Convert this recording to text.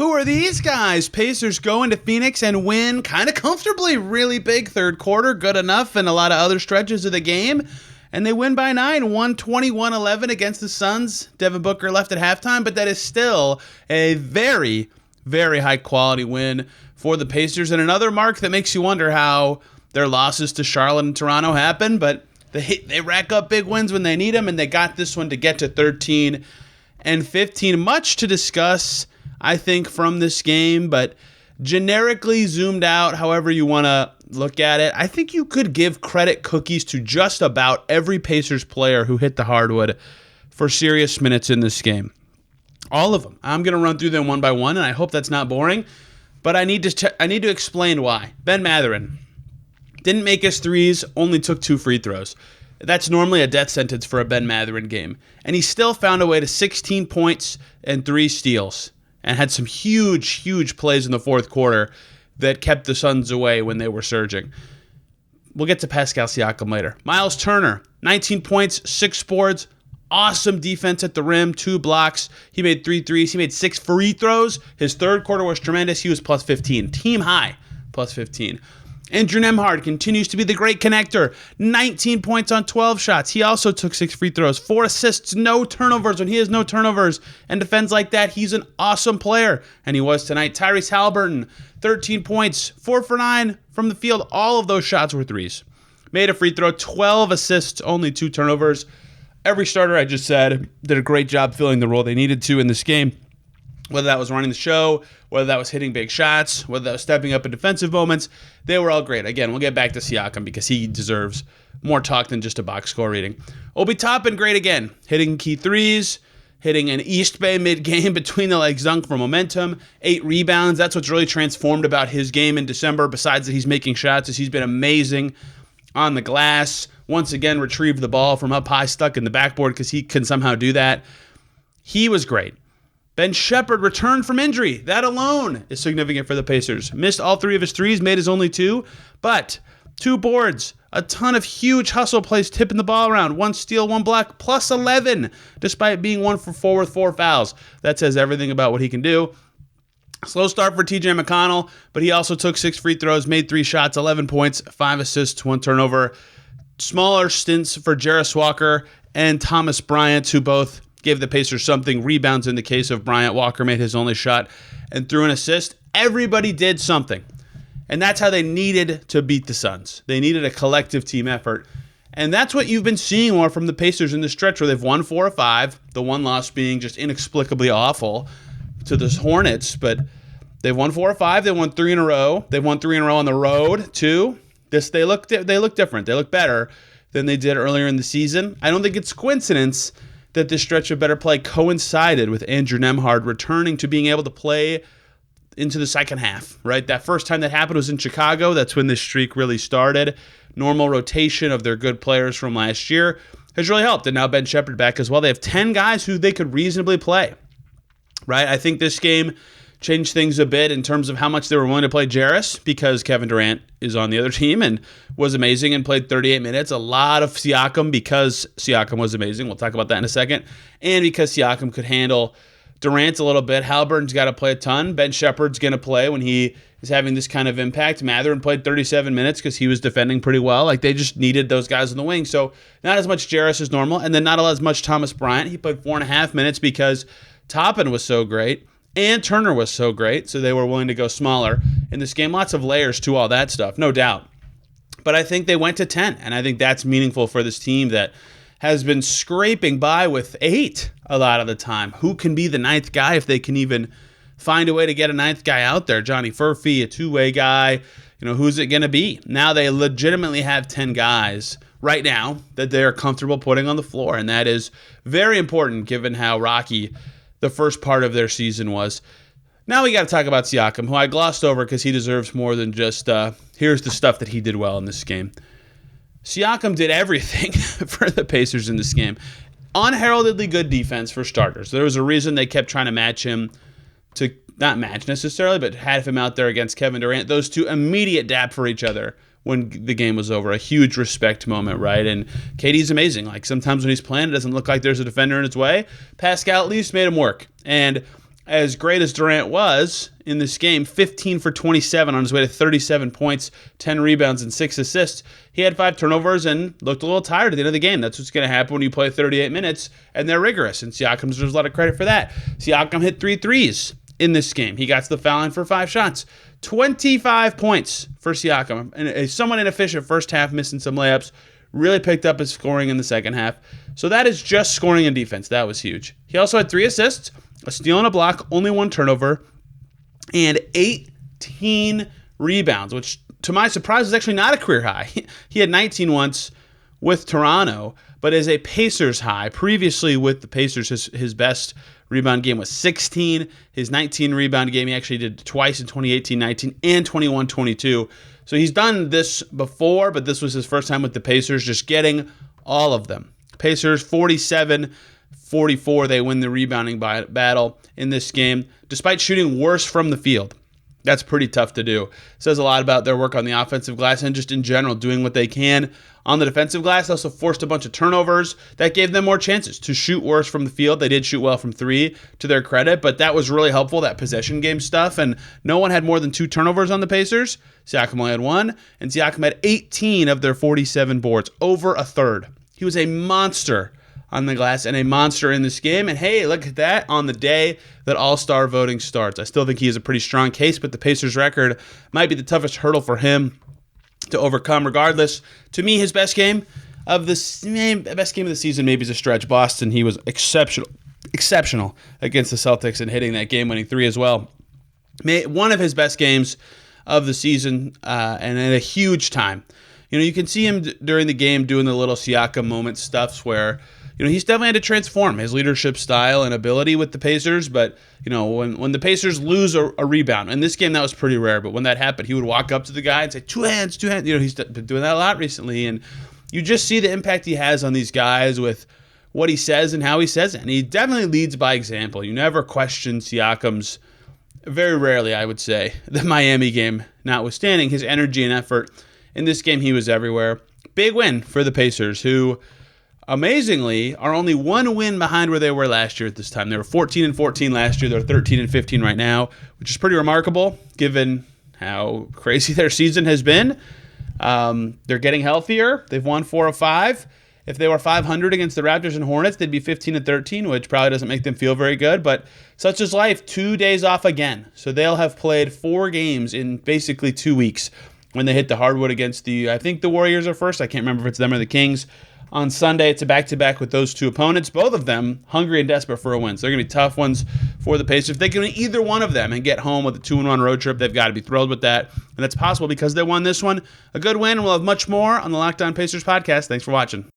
Who are these guys? Pacers go into Phoenix and win kind of comfortably. Really big third quarter, good enough, and a lot of other stretches of the game. And they win by 9, 121-11 against the Suns. Devin Booker left at halftime, but that is still a very, very high-quality win for the Pacers. And another mark that makes you wonder how their losses to Charlotte and Toronto happen, but they rack up big wins when they need them, and they got this one to get to 13 and 15. Much to discuss, I think, from this game, but generically zoomed out, however you want to look at it, I think you could give credit cookies to just about every Pacers player who hit the hardwood for serious minutes in this game. All of them. I'm going to run through them one by one, and I hope that's not boring, but I need to explain why. Ben Mathurin didn't make his threes, only took 2 free throws. That's normally a death sentence for a Ben Mathurin game. And he still found a way to 16 points and 3 steals and had some huge, huge plays in the fourth quarter that kept the Suns away when they were surging. We'll get to Pascal Siakam later. Miles Turner, 19 points, 6 boards, awesome defense at the rim, 2 blocks. He made 3 threes. He made 6 free throws. His third quarter was tremendous. He was plus 15. Team high, plus 15. Andrew Nembhard continues to be the great connector. 19 points on 12 shots. He also took 6 free throws, 4 assists, no turnovers. When he has no turnovers and defends like that, he's an awesome player. And he was tonight. Tyrese Haliburton, 13 points, 4 for 9 from the field. All of those shots were threes. Made a free throw, 12 assists, only 2 turnovers. Every starter, I just said, did a great job filling the role they needed to in this game. Whether that was running the show, whether that was hitting big shots, whether that was stepping up in defensive moments, they were all great. Again, we'll get back to Siakam because he deserves more talk than just a box score reading. Obi Toppin, great again. Hitting key threes, hitting an East Bay mid-game between the legs dunk for momentum, 8 rebounds. That's what's really transformed about his game in December, besides that he's making shots, is he's been amazing on the glass. Once again, retrieved the ball from up high, stuck in the backboard because he can somehow do that. He was great. Ben Shepherd returned from injury. That alone is significant for the Pacers. Missed all 3 of his threes, made his only 2, but 2 boards, a ton of huge hustle plays tipping the ball around, 1 steal, 1 block, plus 11, despite being 1 for 4 with 4 fouls. That says everything about what he can do. Slow start for TJ McConnell, but he also took 6 free throws, made 3 shots, 11 points, 5 assists, 1 turnover. Smaller stints for Jarris Walker and Thomas Bryant, who both gave the Pacers something. Rebounds in the case of Bryant. Walker made his only shot and threw an assist. Everybody did something. And that's how they needed to beat the Suns. They needed a collective team effort. And that's what you've been seeing more from the Pacers in this stretch where they've won 4 or 5. The one loss being just inexplicably awful to the Hornets. But they've won 4 or 5. They won 3 in a row. They've won 3 in a row on the road, too. They look different. They look better than they did earlier in the season. I don't think it's coincidence that this stretch of better play coincided with Andrew Nembhard returning to being able to play into the second half, right? That first time that happened was in Chicago. That's when this streak really started. Normal rotation of their good players from last year has really helped. And now Ben Shepherd back as well. They have 10 guys who they could reasonably play, right? I think this game changed things a bit in terms of how much they were willing to play Jarris because Kevin Durant is on the other team and was amazing and played 38 minutes. A lot of Siakam because Siakam was amazing. We'll talk about that in a second. And because Siakam could handle Durant a little bit. Haliburton's got to play a ton. Ben Shepherd's going to play when he is having this kind of impact. Mathurin played 37 minutes because he was defending pretty well. Like, they just needed those guys on the wing. So not as much Jarris as normal. And then not as much Thomas Bryant. He played 4.5 minutes because Toppin was so great. And Turner was so great, so they were willing to go smaller in this game. Lots of layers to all that stuff, no doubt. But I think they went to 10, and I think that's meaningful for this team that has been scraping by with 8 a lot of the time. Who can be the 9th guy if they can even find a way to get a 9th guy out there? Johnny Furphy, a 2-way guy. Who's it going to be? Now they legitimately have 10 guys right now that they're comfortable putting on the floor, and that is very important given how rocky the first part of their season was. Now we got to talk about Siakam, who I glossed over because he deserves more than just here's the stuff that he did well in this game. Siakam did everything for the Pacers in this game. Unheraldedly good defense for starters. There was a reason they kept trying to match him to, not match necessarily, but have him out there against Kevin Durant. Those two immediate dap for each other when the game was over. A huge respect moment, right? And KD's amazing. Like, sometimes when he's playing, it doesn't look like there's a defender in his way. Pascal at least made him work. And as great as Durant was in this game, 15 for 27 on his way to 37 points, 10 rebounds, and 6 assists, he had 5 turnovers and looked a little tired at the end of the game. That's what's going to happen when you play 38 minutes and they're rigorous, and Siakam deserves a lot of credit for that. Siakam hit 3 threes in this game. He got to the foul line for 5 shots. 25 points for Siakam. And a somewhat inefficient first half, missing some layups. Really picked up his scoring in the second half. So that is just scoring and defense. That was huge. He also had 3 assists, a steal and a block, only 1 turnover, and 18 rebounds, which to my surprise is actually not a career high. He had 19 once with Toronto, but is a Pacers high. Previously with the Pacers, his best rebound game was 16. His 19 rebound game he actually did twice in 2018-19 and 21-22. So he's done this before, but this was his first time with the Pacers, just getting all of them. Pacers 47-44. They win the rebounding battle in this game, despite shooting worse from the field. That's pretty tough to do. Says a lot about their work on the offensive glass and just in general doing what they can on the defensive glass. Also forced a bunch of turnovers. That gave them more chances to shoot worse from the field. They did shoot well from 3 to their credit, but that was really helpful, that possession game stuff, and no one had more than 2 turnovers on the Pacers. Siakam only had 1, and Siakam had 18 of their 47 boards, over a third. He was a monster on the glass and a monster in this game. And hey, look at that on the day that All-Star voting starts. I still think he is a pretty strong case, but the Pacers record might be the toughest hurdle for him to overcome. Regardless, to me, his best game of the season maybe is a stretch. Boston, he was exceptional against the Celtics and hitting that game-winning 3 as well. One of his best games of the season, and at a huge time. You know, you can see him during the game doing the little Siakam moment stuffs where, you know, he's definitely had to transform his leadership style and ability with the Pacers. But, you know, when the Pacers lose a rebound, in this game that was pretty rare, but when that happened, he would walk up to the guy and say, 2 hands, 2 hands. You know, he's been doing that a lot recently. And you just see the impact he has on these guys with what he says and how he says it. And he definitely leads by example. You never question Siakam's, very rarely, I would say, the Miami game notwithstanding, his energy and effort. In this game, he was everywhere. Big win for the Pacers, who amazingly are only 1 win behind where they were last year at this time. They were 14-14 last year. They're 13-15 right now, which is pretty remarkable given how crazy their season has been. They're getting healthier. They've won 4 of 5. If they were 500 against the Raptors and Hornets, they'd be 15-13, which probably doesn't make them feel very good. But such is life. 2 days off again. So they'll have played 4 games in basically 2 weeks when they hit the hardwood against I think the Warriors are first. I can't remember if it's them or the Kings. On Sunday, it's a back-to-back with those 2 opponents, both of them hungry and desperate for a win. So they're going to be tough ones for the Pacers. If they can win either one of them and get home with a 2-1 road trip, they've got to be thrilled with that. And that's possible because they won this one. A good win, and we'll have much more on the Locked On Pacers podcast. Thanks for watching.